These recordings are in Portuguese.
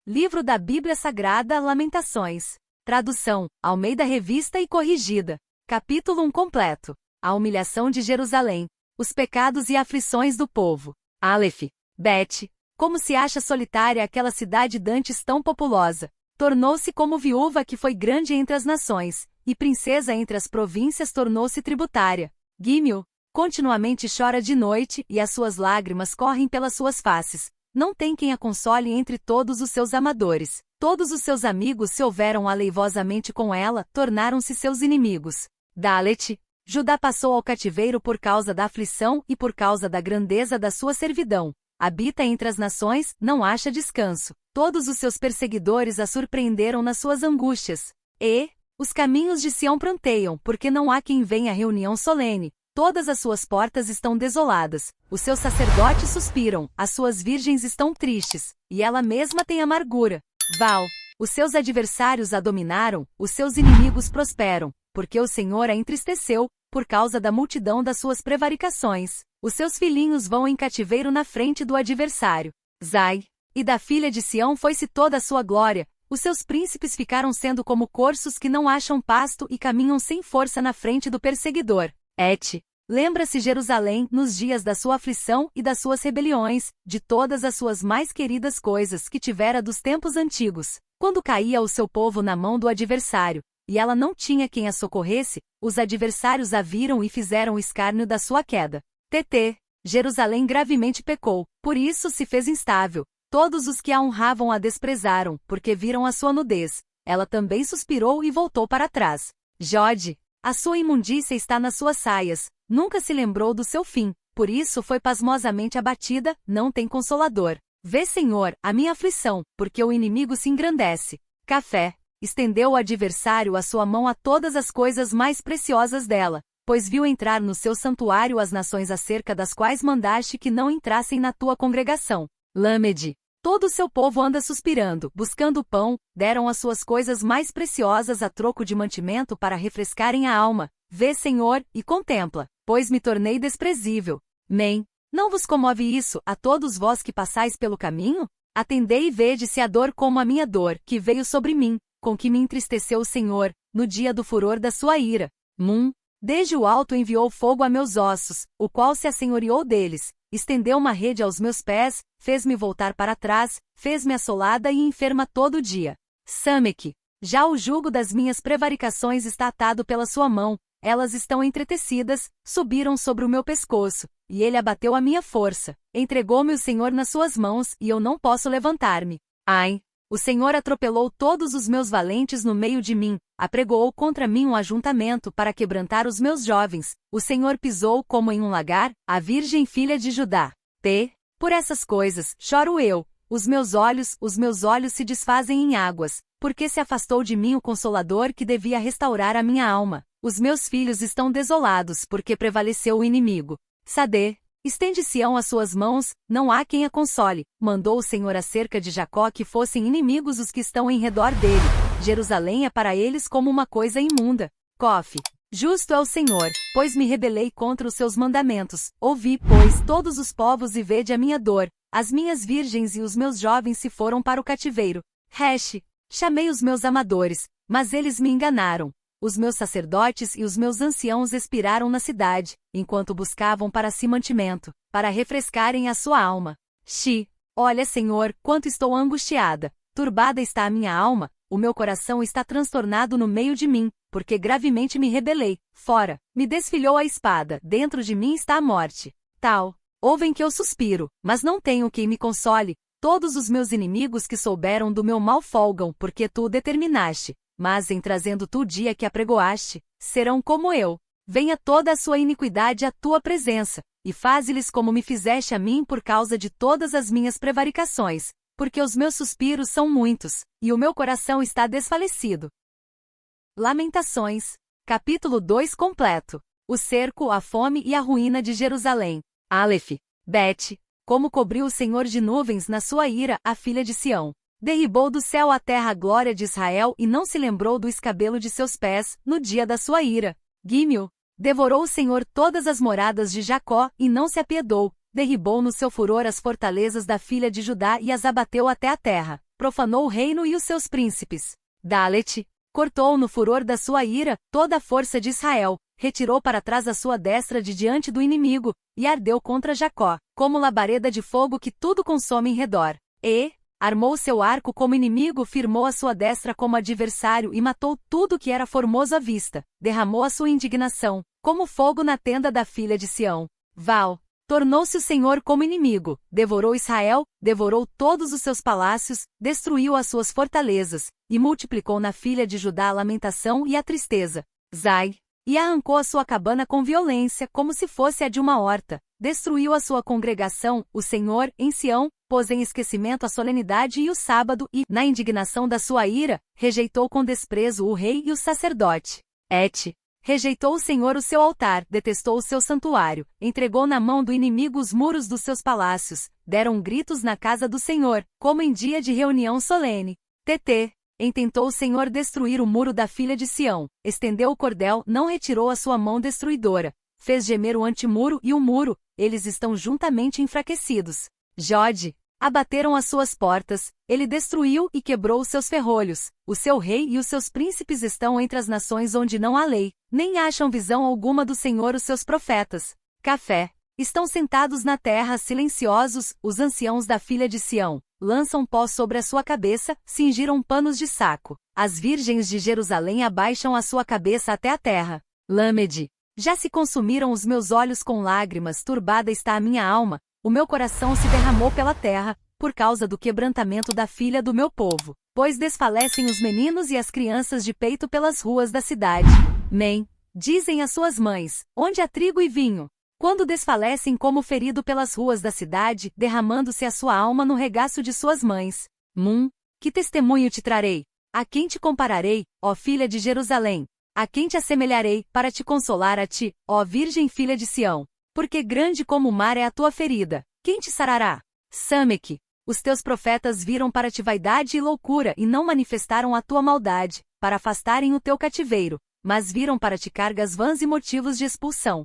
Livro da Bíblia Sagrada, Lamentações. Tradução, Almeida Revista e Corrigida. Capítulo 1 completo. A humilhação de Jerusalém. Os pecados e aflições do povo. Aleph. Bet. Como se acha solitária aquela cidade dantes tão populosa. Tornou-se como viúva que foi grande entre as nações, e princesa entre as províncias tornou-se tributária. Gimel. Continuamente chora de noite, e as suas lágrimas correm pelas suas faces. Não tem quem a console entre todos os seus amadores. Todos os seus amigos se houveram aleivosamente com ela, tornaram-se seus inimigos. Dalet. Judá passou ao cativeiro por causa da aflição e por causa da grandeza da sua servidão. Habita entre as nações, não acha descanso. Todos os seus perseguidores a surpreenderam nas suas angústias. E os caminhos de Sião pranteiam, porque não há quem venha à reunião solene. Todas as suas portas estão desoladas, os seus sacerdotes suspiram, as suas virgens estão tristes, e ela mesma tem amargura. Val. Os seus adversários a dominaram, os seus inimigos prosperam, porque o Senhor a entristeceu, por causa da multidão das suas prevaricações. Os seus filhinhos vão em cativeiro na frente do adversário. Zai. E da filha de Sião foi-se toda a sua glória, os seus príncipes ficaram sendo como corços que não acham pasto e caminham sem força na frente do perseguidor. Et. Lembra-se Jerusalém, nos dias da sua aflição e das suas rebeliões, de todas as suas mais queridas coisas que tivera dos tempos antigos, quando caía o seu povo na mão do adversário, e ela não tinha quem a socorresse, os adversários a viram e fizeram escárnio da sua queda. TT. Jerusalém gravemente pecou, por isso se fez instável. Todos os que a honravam a desprezaram, porque viram a sua nudez. Ela também suspirou e voltou para trás. Jode. A sua imundícia está nas suas saias, nunca se lembrou do seu fim, por isso foi pasmosamente abatida, não tem consolador. Vê, Senhor, a minha aflição, porque o inimigo se engrandece. Café. Estendeu o adversário a sua mão a todas as coisas mais preciosas dela, pois viu entrar no seu santuário as nações acerca das quais mandaste que não entrassem na tua congregação. Lamed. Todo o seu povo anda suspirando, buscando pão, deram as suas coisas mais preciosas a troco de mantimento para refrescarem a alma. Vê, Senhor, e contempla, pois me tornei desprezível. Men. Não vos comove isso, a todos vós que passais pelo caminho? Atendei e vede-se a dor como a minha dor, que veio sobre mim, com que me entristeceu o Senhor, no dia do furor da sua ira. Mum. Desde o alto enviou fogo a meus ossos, o qual se assenhoreou deles. Estendeu uma rede aos meus pés, fez-me voltar para trás, fez-me assolada e enferma todo dia. Samek. Já o jugo das minhas prevaricações está atado pela sua mão, elas estão entretecidas, subiram sobre o meu pescoço, e ele abateu a minha força. Entregou-me o Senhor nas suas mãos, e eu não posso levantar-me. Ai. O Senhor atropelou todos os meus valentes no meio de mim, apregoou contra mim um ajuntamento para quebrantar os meus jovens, o Senhor pisou como em um lagar, a virgem filha de Judá. Por essas coisas, choro eu, os meus olhos se desfazem em águas, porque se afastou de mim o Consolador que devia restaurar a minha alma. Os meus filhos estão desolados porque prevaleceu o inimigo. Sadê. Estende Sião as suas mãos, não há quem a console. Mandou o Senhor acerca de Jacó que fossem inimigos os que estão em redor dele. Jerusalém é para eles como uma coisa imunda. Cof. Justo é o Senhor, pois me rebelei contra os seus mandamentos. Ouvi, pois, todos os povos e vede a minha dor. As minhas virgens e os meus jovens se foram para o cativeiro. Resh. Chamei os meus amadores, mas eles me enganaram. Os meus sacerdotes e os meus anciãos expiraram na cidade, enquanto buscavam para si mantimento, para refrescarem a sua alma. Xi. Olha, Senhor, quanto estou angustiada. Turbada está a minha alma, o meu coração está transtornado no meio de mim, porque gravemente me rebelei. Fora, me desfilhou a espada, dentro de mim está a morte. Tal. Ouvem que eu suspiro, mas não tenho quem me console. Todos os meus inimigos que souberam do meu mal folgam, porque tu o determinaste. Mas em trazendo tu o dia que apregoaste, serão como eu. Venha toda a sua iniquidade à tua presença, e faze-lhes como me fizeste a mim por causa de todas as minhas prevaricações, porque os meus suspiros são muitos, e o meu coração está desfalecido. Lamentações. Capítulo 2 completo. O cerco, a fome e a ruína de Jerusalém. Aleph. Bet. Como cobriu o Senhor de nuvens na sua ira a filha de Sião. Derribou do céu à terra a glória de Israel e não se lembrou do escabelo de seus pés, no dia da sua ira. Gimel. Devorou o Senhor todas as moradas de Jacó e não se apiedou. Derribou no seu furor as fortalezas da filha de Judá e as abateu até a terra. profanou o reino e os seus príncipes. Dalet, cortou no furor da sua ira toda a força de Israel, retirou para trás a sua destra de diante do inimigo, e ardeu contra Jacó, como labareda de fogo que tudo consome em redor. E armou seu arco como inimigo, firmou a sua destra como adversário e matou tudo que era formoso à vista, derramou a sua indignação, como fogo na tenda da filha de Sião. Val, tornou-se o Senhor como inimigo, devorou Israel, devorou todos os seus palácios, destruiu as suas fortalezas, e multiplicou na filha de Judá a lamentação e a tristeza. Zai, e arrancou a sua cabana com violência, como se fosse a de uma horta, destruiu a sua congregação, o Senhor, em Sião, pôs em esquecimento a solenidade e o sábado e, na indignação da sua ira, rejeitou com desprezo o rei e o sacerdote. Rejeitou o Senhor o seu altar, detestou o seu santuário, entregou na mão do inimigo os muros dos seus palácios, deram gritos na casa do Senhor, como em dia de reunião solene. Intentou o Senhor destruir o muro da filha de Sião, estendeu o cordel, não retirou a sua mão destruidora, fez gemer o antemuro e o muro, eles estão juntamente enfraquecidos. Abateram as suas portas, ele destruiu e quebrou os seus ferrolhos, o seu rei e os seus príncipes estão entre as nações onde não há lei, nem acham visão alguma do Senhor os seus profetas. Estão sentados na terra silenciosos, os anciãos da filha de Sião, lançam pó sobre a sua cabeça, cingiram panos de saco. As virgens de Jerusalém abaixam a sua cabeça até a terra. Lâmede, já se consumiram os meus olhos com lágrimas, turbada está a minha alma, o meu coração se derramou pela terra, por causa do quebrantamento da filha do meu povo, pois desfalecem os meninos e as crianças de peito pelas ruas da cidade. Dizem as suas mães, onde há trigo e vinho? Quando desfalecem como ferido pelas ruas da cidade, derramando-se a sua alma no regaço de suas mães. Que testemunho te trarei? A quem te compararei, ó filha de Jerusalém? A quem te assemelharei, para te consolar a ti, ó virgem filha de Sião? Porque grande como o mar é a tua ferida, quem te sarará? Sameque, os teus profetas viram para ti vaidade e loucura e não manifestaram a tua maldade, para afastarem o teu cativeiro, mas viram para ti cargas vãs e motivos de expulsão.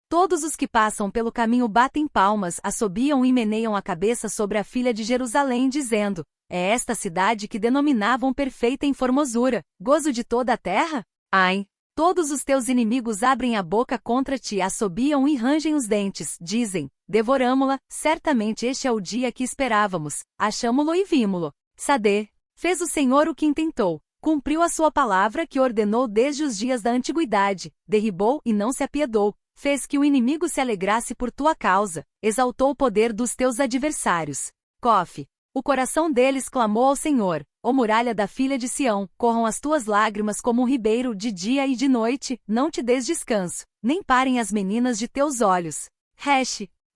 Todos os que passam pelo caminho batem palmas, assobiam e meneiam a cabeça sobre a filha de Jerusalém, dizendo, é esta cidade que denominavam perfeita em formosura, gozo de toda a terra? Todos os teus inimigos abrem a boca contra ti, assobiam e rangem os dentes, dizem, devoramo-la, certamente este é o dia que esperávamos, achamo-lo e vimo-lo. Fez o Senhor o que intentou, cumpriu a sua palavra que ordenou desde os dias da antiguidade, derribou e não se apiedou, fez que o inimigo se alegrasse por tua causa, exaltou o poder dos teus adversários. O coração deles clamou ao Senhor, ó muralha da filha de Sião, corram as tuas lágrimas como um ribeiro de dia e de noite, não te des descanso, nem parem as meninas de teus olhos.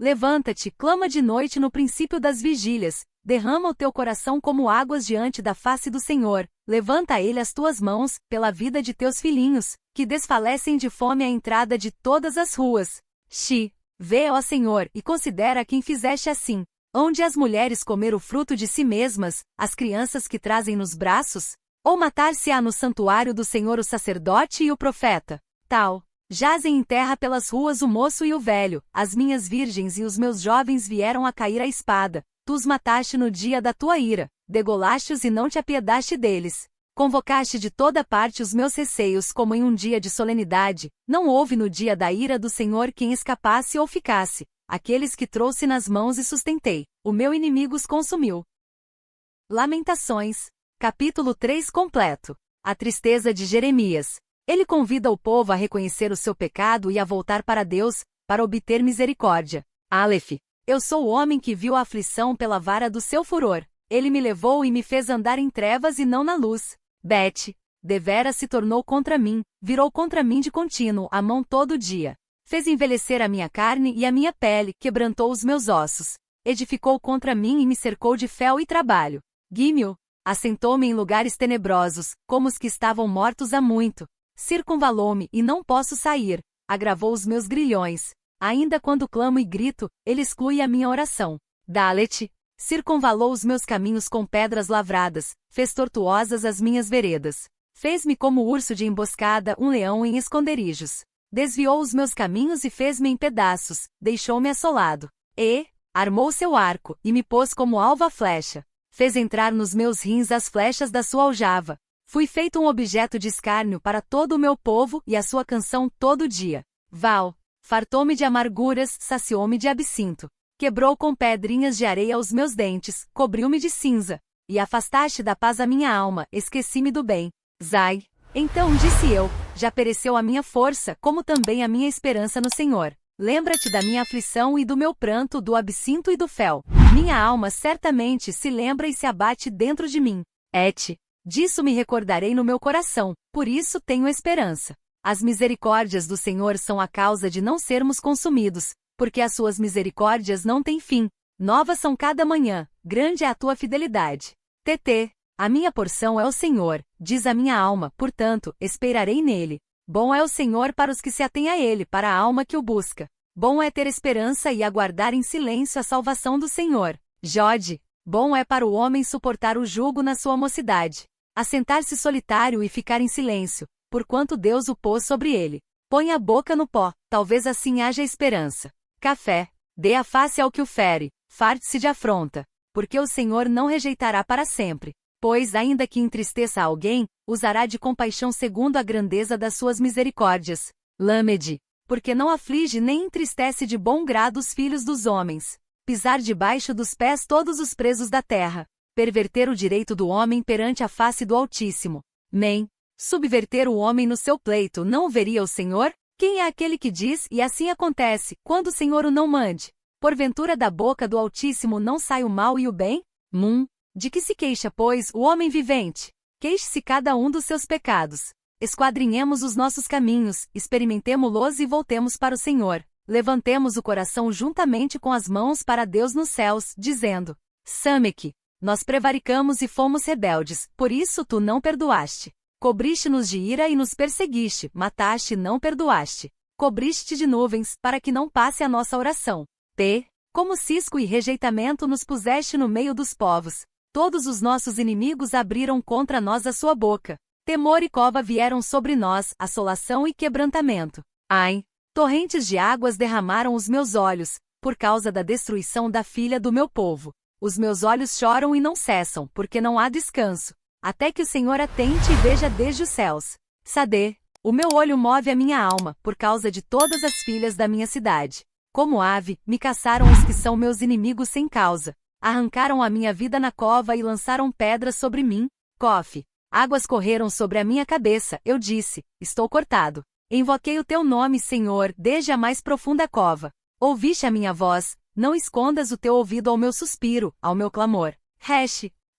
Levanta-te, clama de noite no princípio das vigílias, derrama o teu coração como águas diante da face do Senhor, levanta a ele as tuas mãos, pela vida de teus filhinhos, que desfalecem de fome à entrada de todas as ruas. Vê, ó Senhor, e considera quem fizeste assim. Onde as mulheres comer o fruto de si mesmas, as crianças que trazem nos braços? Ou matar-se-á no santuário do Senhor o sacerdote e o profeta? Jazem em terra pelas ruas o moço e o velho, as minhas virgens e os meus jovens vieram a cair à espada, tu os mataste no dia da tua ira, degolaste-os e não te apiedaste deles. Convocaste de toda parte os meus receios como em um dia de solenidade, não houve no dia da ira do Senhor quem escapasse ou ficasse. Aqueles que trouxe nas mãos e sustentei, o meu inimigo os consumiu. Lamentações. Capítulo 3 completo. A tristeza de Jeremias. Ele convida o povo a reconhecer o seu pecado e a voltar para Deus, para obter misericórdia. Eu sou o homem que viu a aflição pela vara do seu furor. Ele me levou e me fez andar em trevas e não na luz. Deveras se tornou contra mim, virou contra mim de contínuo a mão todo dia. Fez envelhecer a minha carne e a minha pele, quebrantou os meus ossos. Edificou contra mim e me cercou de fel e trabalho. Assentou-me em lugares tenebrosos, como os que estavam mortos há muito. Circunvalou-me e não posso sair. Agravou os meus grilhões. Ainda quando clamo e grito, ele exclui a minha oração. Circunvalou os meus caminhos com pedras lavradas, fez tortuosas as minhas veredas. Fez-me como urso de emboscada, um leão em esconderijos. Desviou os meus caminhos e fez-me em pedaços, deixou-me assolado. Armou seu arco, e me pôs como alvo à flecha. Fez entrar nos meus rins as flechas da sua aljava. Fui feito um objeto de escárnio para todo o meu povo e a sua canção todo dia. Val, fartou-me de amarguras, saciou-me de absinto. Quebrou com pedrinhas de areia os meus dentes, cobriu-me de cinza. E afastaste da paz a minha alma, esqueci-me do bem. Zai. Então disse eu, já pereceu a minha força, como também a minha esperança no Senhor. Lembra-te da minha aflição e do meu pranto, do absinto e do fel. Minha alma certamente se lembra e se abate dentro de mim. Disso me recordarei no meu coração, por isso tenho esperança. As misericórdias do Senhor são a causa de não sermos consumidos, porque as suas misericórdias não têm fim. Novas são cada manhã, grande é a tua fidelidade. A minha porção é o Senhor, diz a minha alma, portanto, esperarei nele. Bom é o Senhor para os que se atêm a ele, para a alma que o busca. Bom é ter esperança e aguardar em silêncio a salvação do Senhor. Bom é para o homem suportar o jugo na sua mocidade. Assentar-se solitário e ficar em silêncio, porquanto Deus o pôs sobre ele. Põe a boca no pó, talvez assim haja esperança. Café, dê a face ao que o fere, farte-se de afronta, porque o Senhor não rejeitará para sempre. Pois, ainda que entristeça alguém, usará de compaixão segundo a grandeza das suas misericórdias. Lâmede, porque não aflige nem entristece de bom grado os filhos dos homens. Pisar debaixo dos pés todos os presos da terra. Perverter o direito do homem perante a face do Altíssimo. Subverter o homem no seu pleito, não o veria o Senhor? Quem é aquele que diz, e assim acontece, quando o Senhor o não mande? Porventura da boca do Altíssimo não sai o mal e o bem? De que se queixa, pois, o homem vivente? Queixe-se cada um dos seus pecados. Esquadrinhemos os nossos caminhos, experimentemo-los e voltemos para o Senhor. Levantemos o coração juntamente com as mãos para Deus nos céus, dizendo: Sameque, nós prevaricamos e fomos rebeldes, por isso tu não perdoaste. Cobriste-nos de ira e nos perseguiste, mataste e não perdoaste. Cobriste-te de nuvens, para que não passe a nossa oração. Como cisco e rejeitamento nos puseste no meio dos povos. Todos os nossos inimigos abriram contra nós a sua boca. Temor e cova vieram sobre nós, assolação e quebrantamento. Torrentes de águas derramaram os meus olhos, por causa da destruição da filha do meu povo. Os meus olhos choram e não cessam, porque não há descanso. Até que o Senhor atente e veja desde os céus. O meu olho move a minha alma, por causa de todas as filhas da minha cidade. Como ave, me caçaram os que são meus inimigos sem causa. Arrancaram a minha vida na cova e lançaram pedras sobre mim. Águas correram sobre a minha cabeça, eu disse, estou cortado. Invoquei o teu nome, Senhor, desde a mais profunda cova. Ouviste a minha voz, não escondas o teu ouvido ao meu suspiro, ao meu clamor.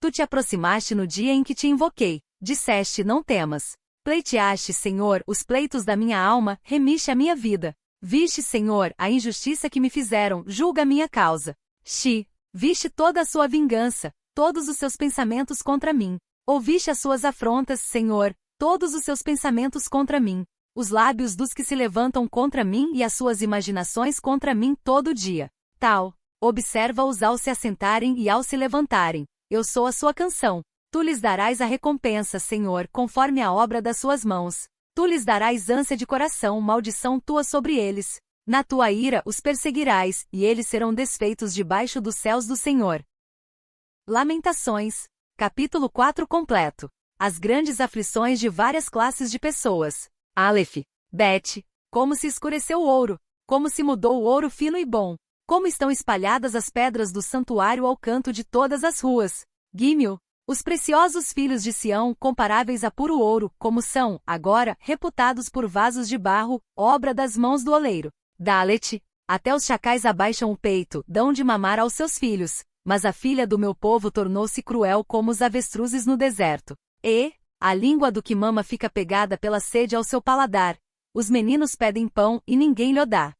Tu te aproximaste no dia em que te invoquei. Disseste, não temas. Pleiteaste, Senhor, os pleitos da minha alma, remiste a minha vida. Viste, Senhor, a injustiça que me fizeram, julga a minha causa. Viste toda a sua vingança, todos os seus pensamentos contra mim. Ouviste as suas afrontas, Senhor, todos os seus pensamentos contra mim. Os lábios dos que se levantam contra mim e as suas imaginações contra mim todo dia. Observa-os ao se assentarem e ao se levantarem. Eu sou a sua canção. Tu lhes darás a recompensa, Senhor, conforme a obra das suas mãos. Tu lhes darás ânsia de coração, maldição tua sobre eles. Na tua ira os perseguirás, e eles serão desfeitos debaixo dos céus do Senhor. Lamentações. Capítulo 4 completo. As grandes aflições de várias classes de pessoas. Como se escureceu o ouro. Como se mudou o ouro fino e bom. Como estão espalhadas as pedras do santuário ao canto de todas as ruas. Os preciosos filhos de Sião, comparáveis a puro ouro, como são, agora, reputados por vasos de barro, obra das mãos do oleiro. Até os chacais abaixam o peito, dão de mamar aos seus filhos, mas a filha do meu povo tornou-se cruel como os avestruzes no deserto. A língua do que mama fica pegada pela sede ao seu paladar. Os meninos pedem pão e ninguém lhe dá.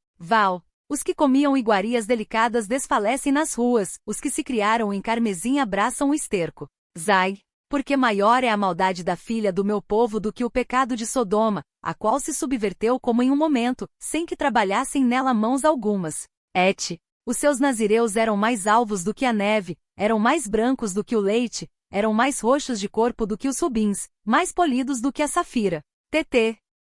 Os que comiam iguarias delicadas desfalecem nas ruas, os que se criaram em carmesim abraçam o esterco. Porque maior é a maldade da filha do meu povo do que o pecado de Sodoma, a qual se subverteu como em um momento, sem que trabalhassem nela mãos algumas. Os seus nazireus eram mais alvos do que a neve, eram mais brancos do que o leite, eram mais roxos de corpo do que os rubins, mais polidos do que a safira.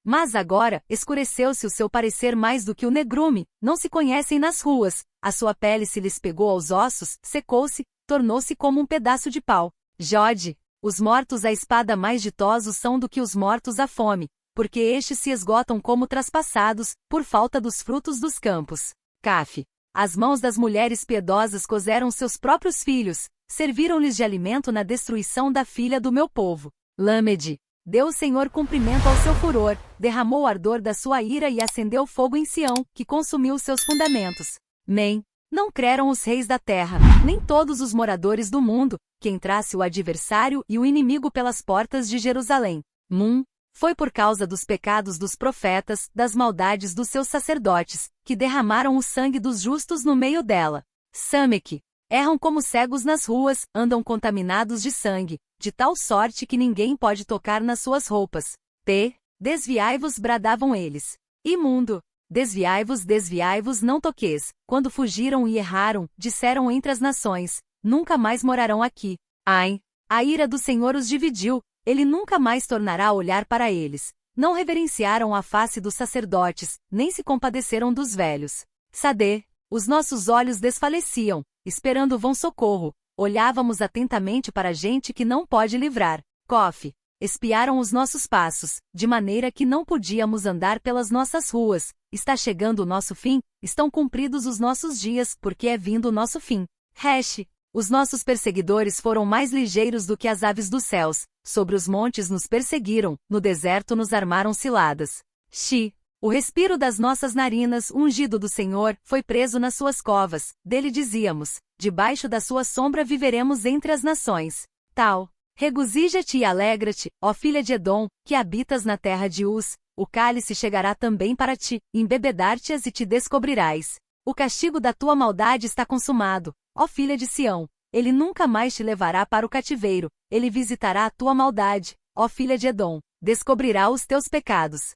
Mas agora, escureceu-se o seu parecer mais do que o negrume, não se conhecem nas ruas, a sua pele se lhes pegou aos ossos, secou-se, tornou-se como um pedaço de pau. Jode. Os mortos à espada mais ditosos são do que os mortos à fome, porque estes se esgotam como traspassados, por falta dos frutos dos campos. Caf. As mãos das mulheres piedosas cozeram seus próprios filhos, serviram-lhes de alimento na destruição da filha do meu povo. Lâmede. Deu o Senhor cumprimento ao seu furor, derramou o ardor da sua ira e acendeu fogo em Sião, que consumiu os seus fundamentos. Men. Não creram os reis da terra, nem todos os moradores do mundo, que entrasse o adversário e o inimigo pelas portas de Jerusalém. Mun. Foi por causa dos pecados dos profetas, das maldades dos seus sacerdotes, que derramaram o sangue dos justos no meio dela. Sameque. Erram como cegos nas ruas, andam contaminados de sangue, de tal sorte que ninguém pode tocar nas suas roupas. P. Desviai-vos, bradavam eles. Imundo. Desviai-vos, não toqueis. Quando fugiram e erraram, disseram entre as nações, nunca mais morarão aqui. Ai. A ira do Senhor os dividiu, ele nunca mais tornará a olhar para eles. Não reverenciaram a face dos sacerdotes, nem se compadeceram dos velhos. Sadê. Os nossos olhos desfaleciam, esperando vão socorro. Olhávamos atentamente para gente que não pode livrar. Cof. Espiaram os nossos passos, de maneira que não podíamos andar pelas nossas ruas. Está chegando o nosso fim, estão cumpridos os nossos dias, porque é vindo o nosso fim. Resh. Os nossos perseguidores foram mais ligeiros do que as aves dos céus, sobre os montes nos perseguiram, no deserto nos armaram ciladas. Shi. O respiro das nossas narinas, ungido do Senhor, foi preso nas suas covas, dele dizíamos, debaixo da sua sombra viveremos entre as nações. Tal. Regozija-te e alegra-te, ó filha de Edom, que habitas na terra de Uz, o cálice chegará também para ti, embebedar-te-as e te descobrirás. O castigo da tua maldade está consumado, ó filha de Sião, ele nunca mais te levará para o cativeiro, ele visitará a tua maldade, ó filha de Edom, descobrirá os teus pecados.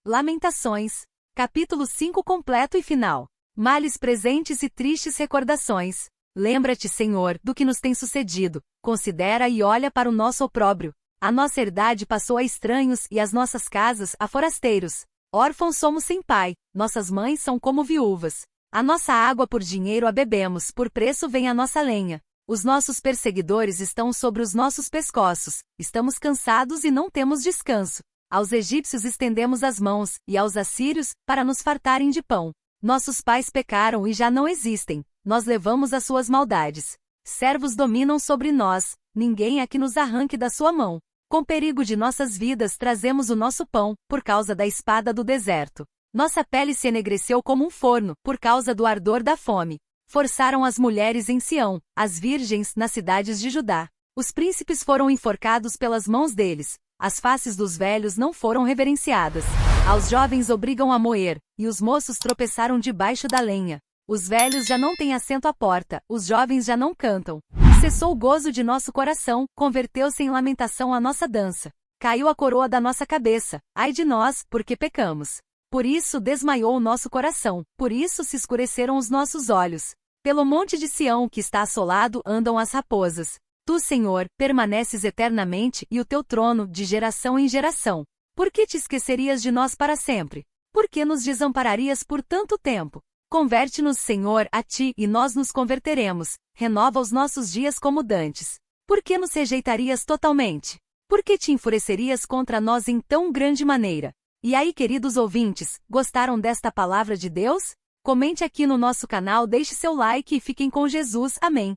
Lamentações. Capítulo 5 completo e final. Males presentes e tristes recordações. Lembra-te, Senhor, do que nos tem sucedido, considera e olha para o nosso opróbrio. A nossa herdade passou a estranhos e as nossas casas a forasteiros. Órfãos somos sem pai, nossas mães são como viúvas. A nossa água por dinheiro a bebemos, por preço vem a nossa lenha. Os nossos perseguidores estão sobre os nossos pescoços, estamos cansados e não temos descanso. Aos egípcios estendemos as mãos, e aos assírios, para nos fartarem de pão. Nossos pais pecaram e já não existem, nós levamos as suas maldades. Servos dominam sobre nós, ninguém há que nos arranque da sua mão. Com perigo de nossas vidas trazemos o nosso pão, por causa da espada do deserto. Nossa pele se enegreceu como um forno, por causa do ardor da fome. Forçaram as mulheres em Sião, as virgens nas cidades de Judá. Os príncipes foram enforcados pelas mãos deles. As faces dos velhos não foram reverenciadas. Aos jovens obrigam a moer, e os moços tropeçaram debaixo da lenha. Os velhos já não têm assento à porta, os jovens já não cantam. Cessou o gozo de nosso coração, converteu-se em lamentação a nossa dança. Caiu a coroa da nossa cabeça, ai de nós, porque pecamos. Por isso desmaiou o nosso coração, por isso se escureceram os nossos olhos. Pelo monte de Sião que está assolado andam as raposas. Tu, Senhor, permaneces eternamente e o teu trono de geração em geração. Por que te esquecerias de nós para sempre? Por que nos desampararias por tanto tempo? Converte-nos, Senhor, a ti e nós nos converteremos. Renova os nossos dias como dantes. Por que nos rejeitarias totalmente? Por que te enfurecerias contra nós em tão grande maneira? E aí, queridos ouvintes, gostaram desta palavra de Deus? Comente aqui no nosso canal, deixe seu like e fiquem com Jesus. Amém.